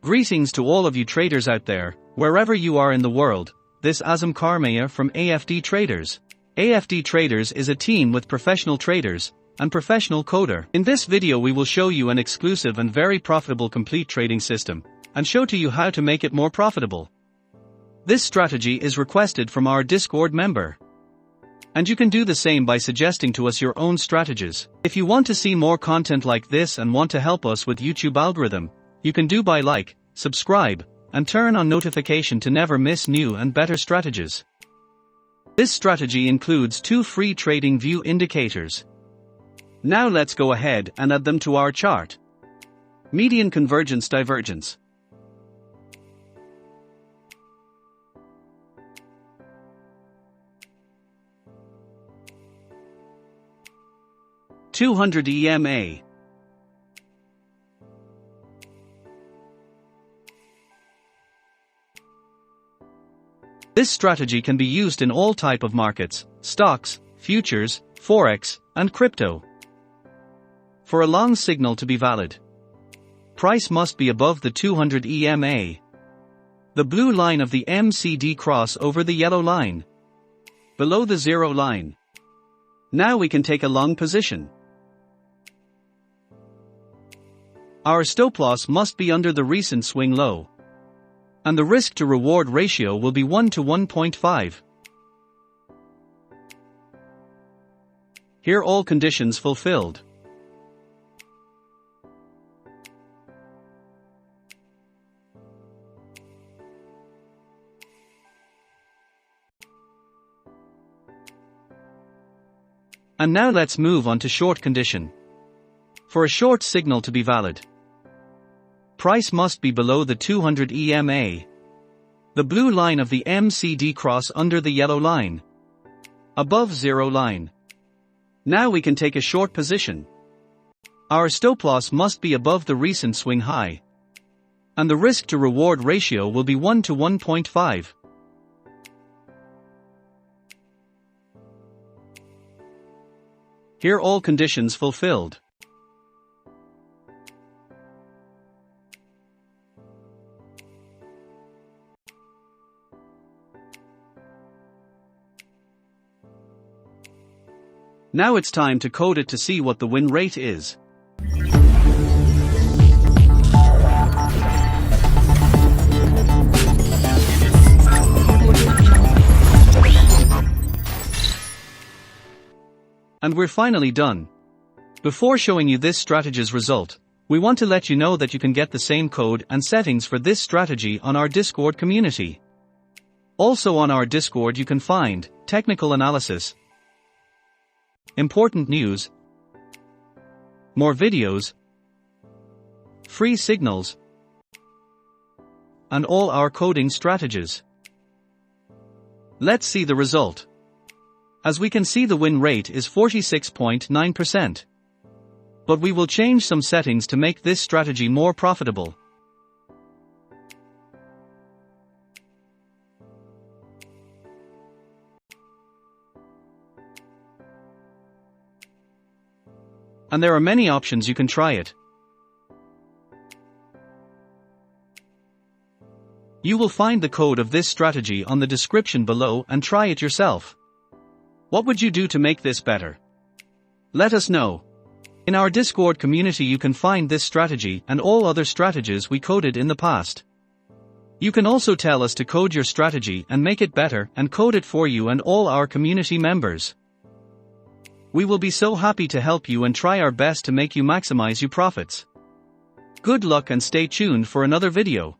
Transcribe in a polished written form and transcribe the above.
Greetings to all of you traders out there, wherever you are in the world. This AZZAM Karmaya from AFD Traders. AFD Traders is a team with professional traders and professional coder. In this video we will show you an exclusive and very profitable complete trading system, and show to you how to make it more profitable. This strategy is requested from our Discord member. And you can do the same by suggesting to us your own strategies. If you want to see more content like this and want to help us with YouTube algorithm, you can do by like, subscribe, and turn on notification to never miss new and better strategies. This strategy includes 2 free trading view indicators. Now let's go ahead and add them to our chart. Median convergence divergence. (200 EMA). This strategy can be used in all type of markets, stocks, futures, forex, and crypto. For a long signal to be valid, price must be above the 200 EMA. The blue line of the MACD cross over the yellow line. Below the zero line. Now we can take a long position. Our stop loss must be under the recent swing low. And the risk to reward ratio will be 1 to 1.5. Here all conditions fulfilled. And now let's move on to short condition. For a short signal to be valid, price must be below the 200 EMA. The blue line of the MACD cross under the yellow line. Above zero line. Now we can take a short position. Our stop loss must be above the recent swing high. And the risk to reward ratio will be 1 to 1.5. Here all conditions fulfilled. Now it's time to code it to see what the win rate is. And we're finally done. Before showing you this strategy's result, we want to let you know that you can get the same code and settings for this strategy on our Discord community. Also on our Discord you can find technical analysis, important news, more videos, free signals, and all our coding strategies. Let's see the result. As we can see, the win rate is 46.9%. But we will change some settings to make this strategy more profitable. And there are many options you can try it. You will find the code of this strategy on the description below and try it yourself. What would you do to make this better? Let us know. In our Discord community you can find this strategy and all other strategies we coded in the past. You can also tell us to code your strategy and make it better and code it for you and all our community members. We will be so happy to help you and try our best to make you maximize your profits. Good luck and stay tuned for another video.